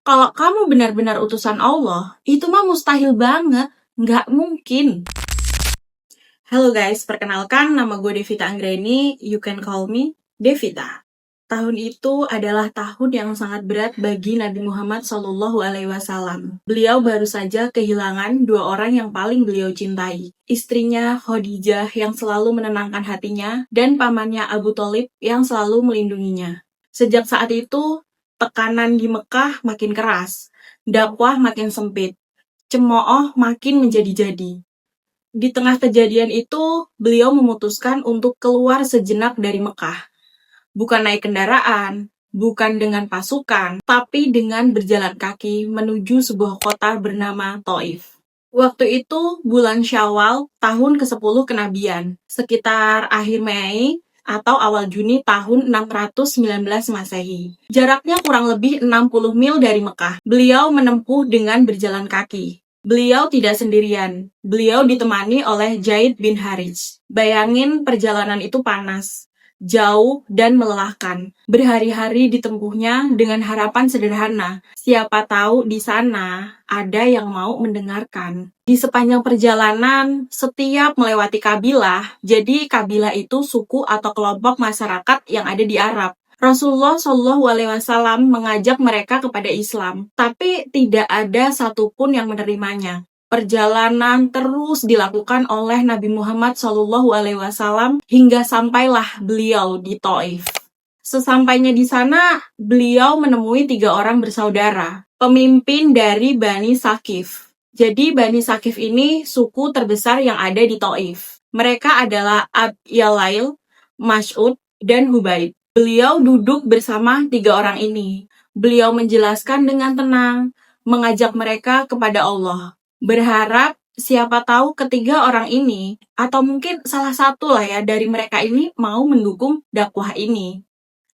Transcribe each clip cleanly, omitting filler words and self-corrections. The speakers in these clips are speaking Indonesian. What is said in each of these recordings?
Kalau kamu benar-benar utusan Allah, itu mah mustahil banget. Nggak mungkin. Halo guys, perkenalkan nama gue Devita Anggreni. You can call me Devita. Tahun itu adalah tahun yang sangat berat bagi Nabi Muhammad SAW. Beliau baru saja kehilangan dua orang yang paling beliau cintai. Istrinya Khadijah yang selalu menenangkan hatinya, dan pamannya Abu Thalib yang selalu melindunginya. Sejak saat itu, tekanan di Mekah makin keras, dakwah makin sempit, cemooh makin menjadi-jadi. Di tengah kejadian itu, beliau memutuskan untuk keluar sejenak dari Mekah. Bukan naik kendaraan, bukan dengan pasukan, tapi dengan berjalan kaki menuju sebuah kota bernama Thaif. Waktu itu bulan Syawal tahun ke-10 kenabian, sekitar akhir Mei atau awal Juni tahun 619 Masehi. Jaraknya kurang lebih 60 mil dari Mekah. Beliau menempuh dengan berjalan kaki. Beliau tidak sendirian. Beliau ditemani oleh Zaid bin Harits. Bayangin perjalanan itu panas, jauh, dan melelahkan. Berhari-hari ditempuhnya dengan harapan sederhana. Siapa tahu di sana ada yang mau mendengarkan. Di sepanjang perjalanan, setiap melewati kabilah, jadi kabilah itu suku atau kelompok masyarakat yang ada di Arab. Rasulullah SAW mengajak mereka kepada Islam, tapi tidak ada satupun yang menerimanya. Perjalanan terus dilakukan oleh Nabi Muhammad SAW hingga sampailah beliau di Thaif. Sesampainya di sana, beliau menemui 3 orang bersaudara, pemimpin dari Bani Saqif. Jadi Bani Saqif ini suku terbesar yang ada di Thaif. Mereka adalah Abd Yalail, Mas'ud, dan Hubaib. Beliau duduk bersama 3 orang ini. Beliau menjelaskan dengan tenang, mengajak mereka kepada Allah. Berharap siapa tahu ketiga orang ini, atau mungkin salah satu lah ya dari mereka ini mau mendukung dakwah ini.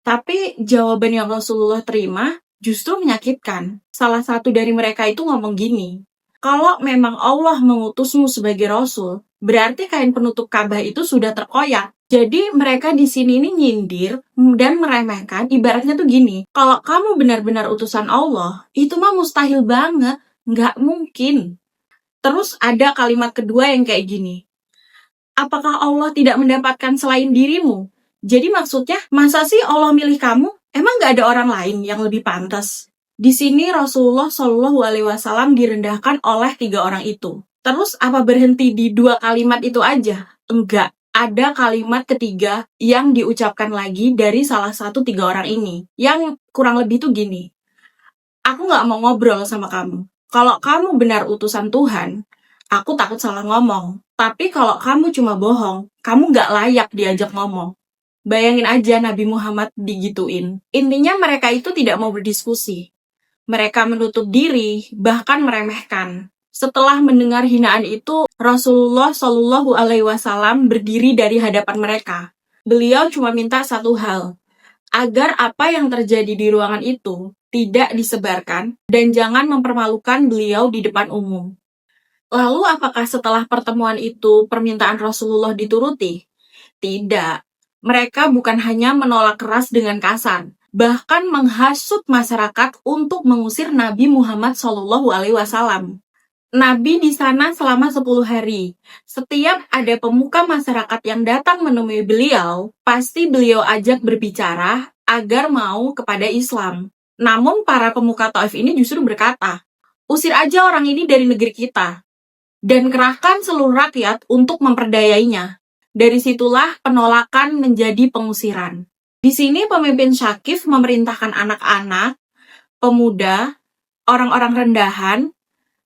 Tapi jawaban yang Rasulullah terima justru menyakitkan. Salah satu dari mereka itu ngomong gini, kalau memang Allah mengutusmu sebagai Rasul, berarti kain penutup Ka'bah itu sudah terkoyak. Jadi mereka di sini ini nyindir dan meremehkan, ibaratnya tuh gini, kalau kamu benar-benar utusan Allah, itu mah mustahil banget, nggak mungkin. Terus ada kalimat kedua yang kayak gini, apakah Allah tidak mendapatkan selain dirimu? Jadi maksudnya, masa sih Allah milih kamu? Emang nggak ada orang lain yang lebih pantas? Di sini Rasulullah SAW direndahkan oleh 3 orang itu. Terus apa berhenti di 2 kalimat itu aja? Enggak. Ada kalimat ketiga yang diucapkan lagi dari salah satu 3 orang ini. Yang kurang lebih tuh gini, aku nggak mau ngobrol sama kamu. Kalau kamu benar utusan Tuhan, aku takut salah ngomong. Tapi kalau kamu cuma bohong, kamu nggak layak diajak ngomong. Bayangin aja Nabi Muhammad digituin. Intinya mereka itu tidak mau berdiskusi. Mereka menutup diri, bahkan meremehkan. Setelah mendengar hinaan itu, Rasulullah SAW berdiri dari hadapan mereka. Beliau cuma minta satu hal, agar apa yang terjadi di ruangan itu tidak disebarkan dan jangan mempermalukan beliau di depan umum. Lalu apakah setelah pertemuan itu permintaan Rasulullah dituruti? Tidak. Mereka bukan hanya menolak keras dengan kasar, bahkan menghasut masyarakat untuk mengusir Nabi Muhammad SAW. Nabi di sana selama 10 hari. Setiap ada pemuka masyarakat yang datang menemui beliau, pasti beliau ajak berbicara agar mau kepada Islam. Namun para pemuka Taif ini justru berkata, usir aja orang ini dari negeri kita, dan kerahkan seluruh rakyat untuk memperdayainya. Dari situlah penolakan menjadi pengusiran. Di sini pemimpin Saqif memerintahkan anak-anak, pemuda, orang-orang rendahan,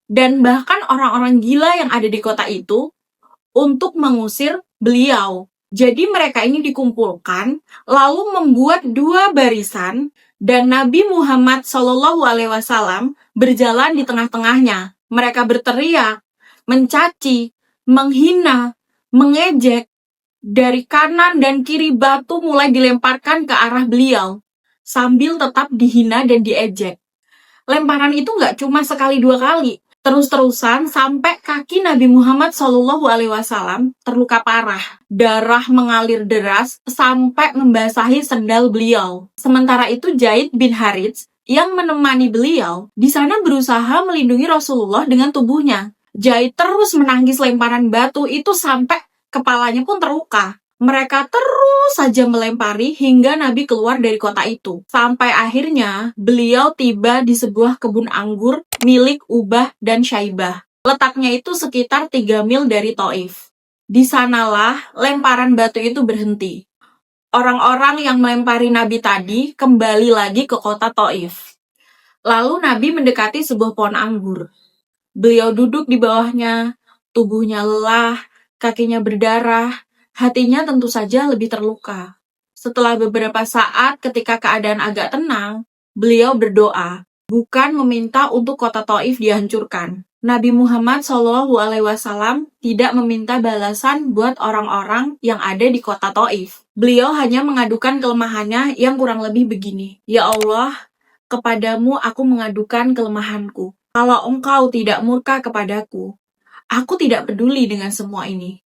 dan bahkan orang-orang gila yang ada di kota itu untuk mengusir beliau. Jadi mereka ini dikumpulkan, lalu membuat 2 barisan, dan Nabi Muhammad SAW berjalan di tengah-tengahnya. Mereka berteriak, mencaci, menghina, mengejek. Dari kanan dan kiri batu mulai dilemparkan ke arah beliau, sambil tetap dihina dan diejek. Lemparan itu nggak cuma sekali 2 kali, terus-terusan sampai kaki Nabi Muhammad SAW terluka parah. Darah mengalir deras sampai membasahi sendal beliau. Sementara itu Zaid bin Harits yang menemani beliau di sana berusaha melindungi Rasulullah dengan tubuhnya. Zaid terus menangis lemparan batu itu sampai kepalanya pun terluka. Mereka terus saja melempari hingga Nabi keluar dari kota itu. Sampai akhirnya beliau tiba di sebuah kebun anggur milik Ubah dan Syaibah. Letaknya itu sekitar 3 mil dari Taif. Di sanalah lemparan batu itu berhenti. Orang-orang yang melempari Nabi tadi kembali lagi ke kota Taif. Lalu Nabi mendekati sebuah pohon anggur. Beliau duduk di bawahnya, tubuhnya lelah, kakinya berdarah, hatinya tentu saja lebih terluka. Setelah beberapa saat ketika keadaan agak tenang, beliau berdoa, bukan meminta untuk kota Taif dihancurkan. Nabi Muhammad SAW tidak meminta balasan buat orang-orang yang ada di kota Taif. Beliau hanya mengadukan kelemahannya yang kurang lebih begini. Ya Allah, kepadamu aku mengadukan kelemahanku. Kalau engkau tidak murka kepadaku, aku tidak peduli dengan semua ini.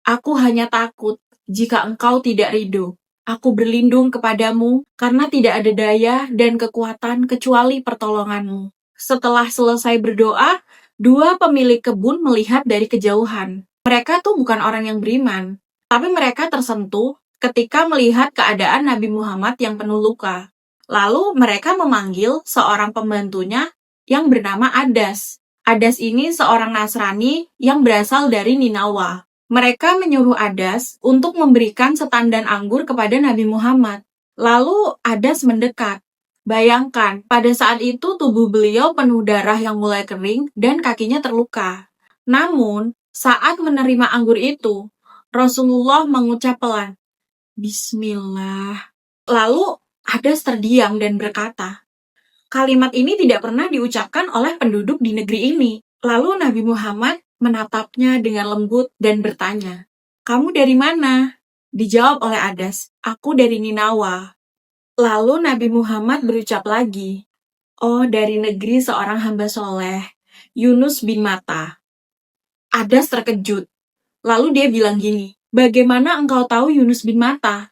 Aku hanya takut jika engkau tidak ridho. Aku berlindung kepadamu karena tidak ada daya dan kekuatan kecuali pertolonganmu. Setelah selesai berdoa, dua pemilik kebun melihat dari kejauhan. Mereka tuh bukan orang yang beriman, tapi mereka tersentuh ketika melihat keadaan Nabi Muhammad yang penuh luka. Lalu mereka memanggil seorang pembantunya yang bernama Adas. Adas ini seorang Nasrani yang berasal dari Ninawa. Mereka menyuruh Adas untuk memberikan setandan anggur kepada Nabi Muhammad. Lalu Adas mendekat. Bayangkan, pada saat itu tubuh beliau penuh darah yang mulai kering dan kakinya terluka. Namun, saat menerima anggur itu, Rasulullah mengucap pelan, Bismillah. Lalu Adas terdiam dan berkata, kalimat ini tidak pernah diucapkan oleh penduduk di negeri ini. Lalu Nabi Muhammad menatapnya dengan lembut dan bertanya, kamu dari mana? Dijawab oleh Adas, aku dari Ninawa. Lalu Nabi Muhammad berucap lagi, oh dari negeri seorang hamba soleh, Yunus bin Matta. Adas terkejut. Lalu dia bilang gini, bagaimana engkau tahu Yunus bin Matta?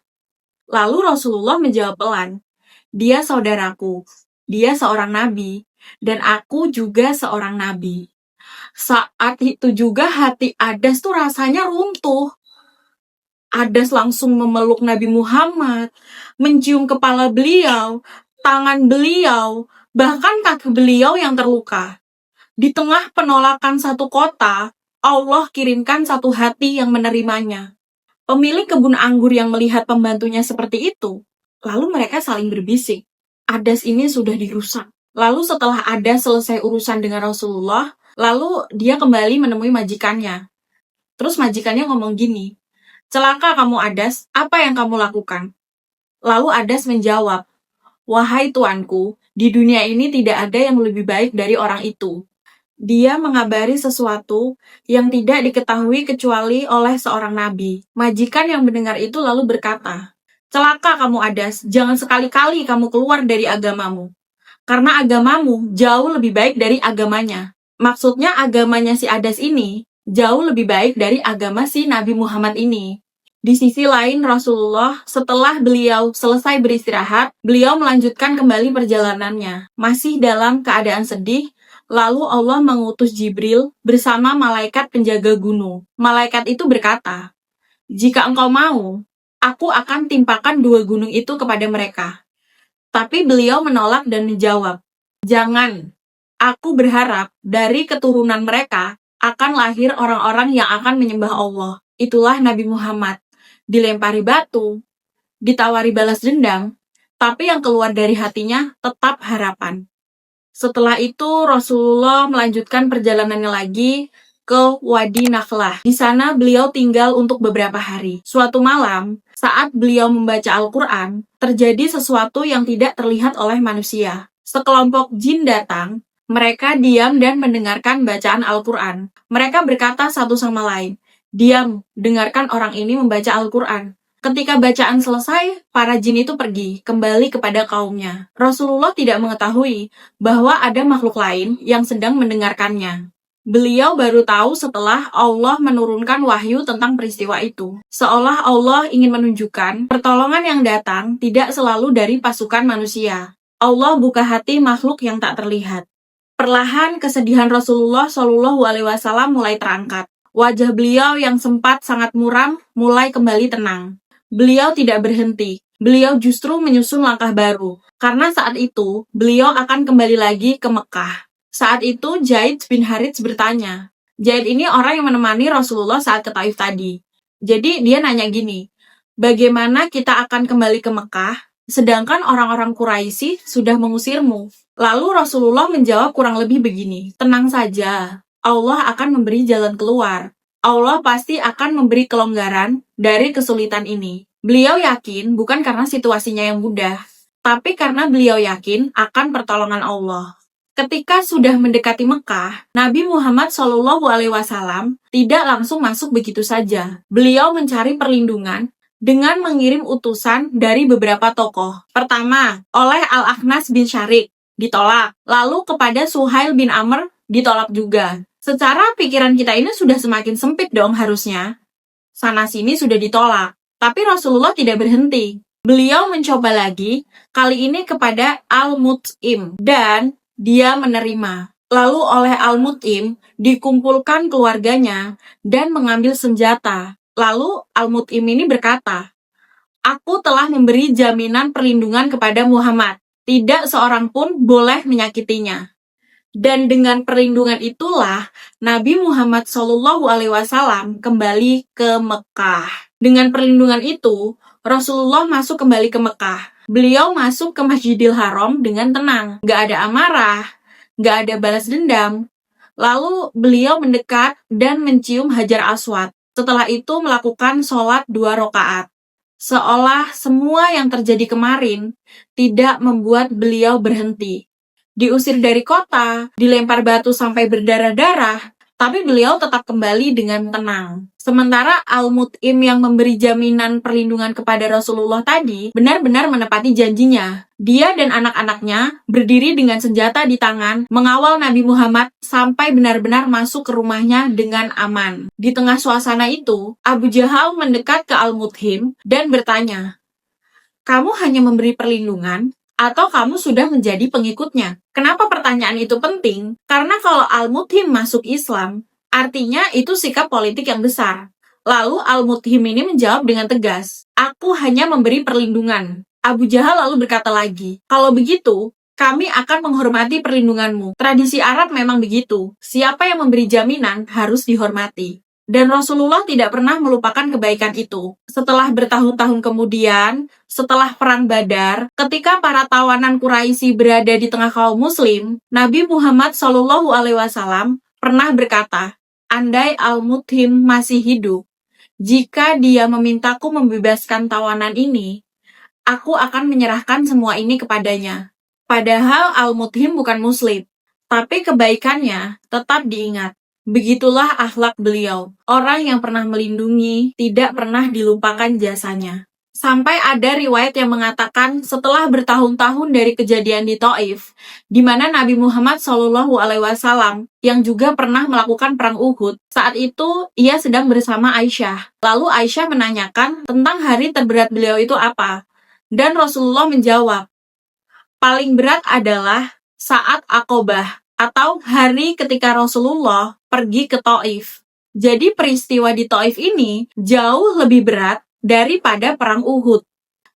Lalu Rasulullah menjawab pelan, dia saudaraku, dia seorang nabi, dan aku juga seorang nabi. Saat itu juga hati Adas tuh rasanya runtuh. Adas langsung memeluk Nabi Muhammad, mencium kepala beliau, tangan beliau, bahkan kaki beliau yang terluka. Di tengah penolakan satu kota, Allah kirimkan satu hati yang menerimanya. Pemilik kebun anggur yang melihat pembantunya seperti itu, lalu mereka saling berbisik. Adas ini sudah dirusak. Lalu setelah Adas selesai urusan dengan Rasulullah, lalu dia kembali menemui majikannya. Terus majikannya ngomong gini, celaka kamu Adas, apa yang kamu lakukan? Lalu Adas menjawab, wahai tuanku, di dunia ini tidak ada yang lebih baik dari orang itu. Dia mengabari sesuatu yang tidak diketahui kecuali oleh seorang nabi. Majikan yang mendengar itu lalu berkata, celaka kamu Adas, jangan sekali-kali kamu keluar dari agamamu. Karena agamamu jauh lebih baik dari agamanya. Maksudnya agamanya si Adas ini jauh lebih baik dari agama si Nabi Muhammad ini. Di sisi lain, Rasulullah setelah beliau selesai beristirahat, beliau melanjutkan kembali perjalanannya. Masih dalam keadaan sedih, lalu Allah mengutus Jibril bersama malaikat penjaga gunung. Malaikat itu berkata, jika engkau mau, aku akan timpakan dua gunung itu kepada mereka. Tapi beliau menolak dan menjawab, jangan. Aku berharap dari keturunan mereka akan lahir orang-orang yang akan menyembah Allah. Itulah Nabi Muhammad. Dilempari batu, ditawari balas dendam, tapi yang keluar dari hatinya tetap harapan. Setelah itu Rasulullah melanjutkan perjalanannya lagi ke Wadi Nakhlah. Di sana beliau tinggal untuk beberapa hari. Suatu malam, saat beliau membaca Al-Quran, terjadi sesuatu yang tidak terlihat oleh manusia. Sekelompok jin datang, mereka diam dan mendengarkan bacaan Al-Quran. Mereka berkata satu sama lain, diam, dengarkan orang ini membaca Al-Quran. Ketika bacaan selesai, para jin itu pergi, kembali kepada kaumnya. Rasulullah tidak mengetahui bahwa ada makhluk lain yang sedang mendengarkannya. Beliau baru tahu setelah Allah menurunkan wahyu tentang peristiwa itu. Seolah Allah ingin menunjukkan pertolongan yang datang tidak selalu dari pasukan manusia. Allah buka hati makhluk yang tak terlihat. Perlahan kesedihan Rasulullah Shallallahu Alaihi Wasallam mulai terangkat. Wajah beliau yang sempat sangat muram mulai kembali tenang. Beliau tidak berhenti. Beliau justru menyusun langkah baru. Karena saat itu, beliau akan kembali lagi ke Mekah. Saat itu, Zaid bin Harits bertanya. Zaid ini orang yang menemani Rasulullah saat ke Taif tadi. Jadi, dia nanya gini, bagaimana kita akan kembali ke Mekah, sedangkan orang-orang Quraisy sudah mengusirmu? Lalu Rasulullah menjawab kurang lebih begini, tenang saja, Allah akan memberi jalan keluar. Allah pasti akan memberi kelonggaran dari kesulitan ini. Beliau yakin bukan karena situasinya yang mudah, tapi karena beliau yakin akan pertolongan Allah. Ketika sudah mendekati Mekah, Nabi Muhammad SAW tidak langsung masuk begitu saja. Beliau mencari perlindungan dengan mengirim utusan dari beberapa tokoh. Pertama, oleh Al-Akhnas bin Syarik, ditolak. Lalu kepada Suhail bin Amr, ditolak juga. Secara pikiran kita ini sudah semakin sempit dong harusnya. Sana-sini sudah ditolak. Tapi Rasulullah tidak berhenti. Beliau mencoba lagi, kali ini kepada Al-Mut'im. Dan dia menerima. Lalu oleh Al-Mut'im dikumpulkan keluarganya dan mengambil senjata. Lalu Al-Mut'im ini berkata, aku telah memberi jaminan perlindungan kepada Muhammad. Tidak seorang pun boleh menyakitinya. Dan dengan perlindungan itulah Nabi Muhammad SAW kembali ke Mekah. Dengan perlindungan itu, Rasulullah masuk kembali ke Mekah. Beliau masuk ke Masjidil Haram dengan tenang. Gak ada amarah, gak ada balas dendam. Lalu beliau mendekat dan mencium Hajar Aswad. Setelah itu melakukan sholat 2 rakaat. Seolah semua yang terjadi kemarin tidak membuat beliau berhenti. Diusir dari kota, dilempar batu sampai berdarah-darah, tapi beliau tetap kembali dengan tenang. Sementara Al-Mut'im yang memberi jaminan perlindungan kepada Rasulullah tadi benar-benar menepati janjinya. Dia dan anak-anaknya berdiri dengan senjata di tangan, mengawal Nabi Muhammad sampai benar-benar masuk ke rumahnya dengan aman. Di tengah suasana itu, Abu Jahal mendekat ke Al-Mut'im dan bertanya, kamu hanya memberi perlindungan, atau kamu sudah menjadi pengikutnya? Kenapa pertanyaan itu penting? Karena kalau Al-Mut'im masuk Islam, artinya itu sikap politik yang besar. Lalu Al-Mut'im ini menjawab dengan tegas, aku hanya memberi perlindungan. Abu Jahal lalu berkata lagi, kalau begitu, kami akan menghormati perlindunganmu. Tradisi Arab memang begitu. Siapa yang memberi jaminan harus dihormati. Dan Rasulullah tidak pernah melupakan kebaikan itu. Setelah bertahun-tahun kemudian, setelah Perang Badar, ketika para tawanan Quraisy berada di tengah kaum muslim, Nabi Muhammad SAW pernah berkata, andai Al-Mut'im masih hidup, jika dia memintaku membebaskan tawanan ini, aku akan menyerahkan semua ini kepadanya. Padahal Al-Mut'im bukan muslim, tapi kebaikannya tetap diingat. Begitulah akhlak beliau, orang yang pernah melindungi, tidak pernah dilupakan jasanya. Sampai ada riwayat yang mengatakan setelah bertahun-tahun dari kejadian di Taif, di mana Nabi Muhammad SAW yang juga pernah melakukan perang Uhud, saat itu ia sedang bersama Aisyah. Lalu Aisyah menanyakan tentang hari terberat beliau itu apa, dan Rasulullah menjawab, paling berat adalah saat Aqobah, atau hari ketika Rasulullah pergi ke Taif. Jadi peristiwa di Taif ini jauh lebih berat daripada perang Uhud.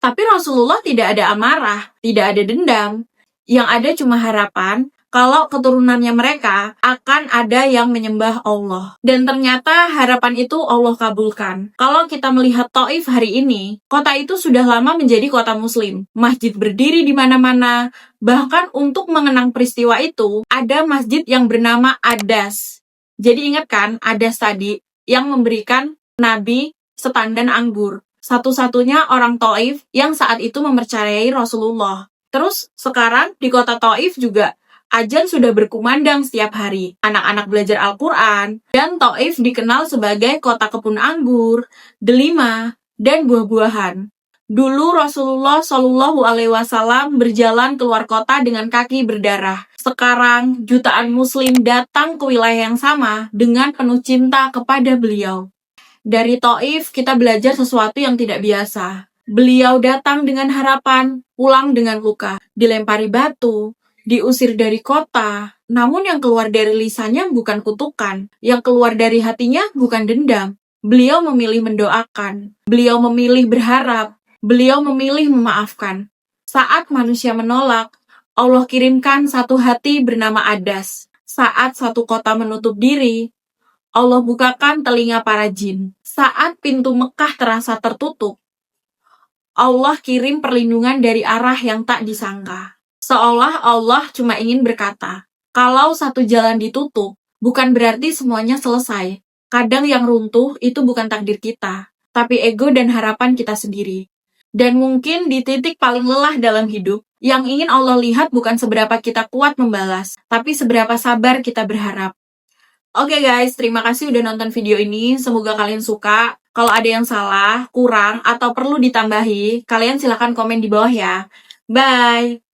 Tapi Rasulullah tidak ada amarah, tidak ada dendam. Yang ada cuma harapan kalau keturunannya mereka akan ada yang menyembah Allah. Dan ternyata harapan itu Allah kabulkan. Kalau kita melihat Taif hari ini, kota itu sudah lama menjadi kota muslim. Masjid berdiri di mana-mana. Bahkan untuk mengenang peristiwa itu, ada masjid yang bernama Adas. Jadi ingat kan, Adas tadi yang memberikan Nabi setandan anggur. Satu-satunya orang Taif yang saat itu mempercayai Rasulullah. Terus sekarang di kota Taif juga azan sudah berkumandang setiap hari. Anak-anak belajar Al-Quran. Dan Taif dikenal sebagai kota kebun anggur, delima, dan buah-buahan. Dulu Rasulullah SAW berjalan keluar kota dengan kaki berdarah. Sekarang jutaan muslim datang ke wilayah yang sama dengan penuh cinta kepada beliau. Dari Taif kita belajar sesuatu yang tidak biasa. Beliau datang dengan harapan, pulang dengan luka, dilempari batu, diusir dari kota. Namun yang keluar dari lisannya bukan kutukan, yang keluar dari hatinya bukan dendam. Beliau memilih mendoakan, beliau memilih berharap, beliau memilih memaafkan. Saat manusia menolak, Allah kirimkan satu hati bernama Adas. Saat satu kota menutup diri, Allah bukakan telinga para jin. Saat pintu Mekah terasa tertutup, Allah kirim perlindungan dari arah yang tak disangka. Seolah Allah cuma ingin berkata, kalau satu jalan ditutup, bukan berarti semuanya selesai. Kadang yang runtuh itu bukan takdir kita, tapi ego dan harapan kita sendiri. Dan mungkin di titik paling lelah dalam hidup, yang ingin Allah lihat bukan seberapa kita kuat membalas, tapi seberapa sabar kita berharap. Oke guys, terima kasih udah nonton video ini. Semoga kalian suka. Kalau ada yang salah, kurang, atau perlu ditambahi, kalian silahkan komen di bawah ya. Bye!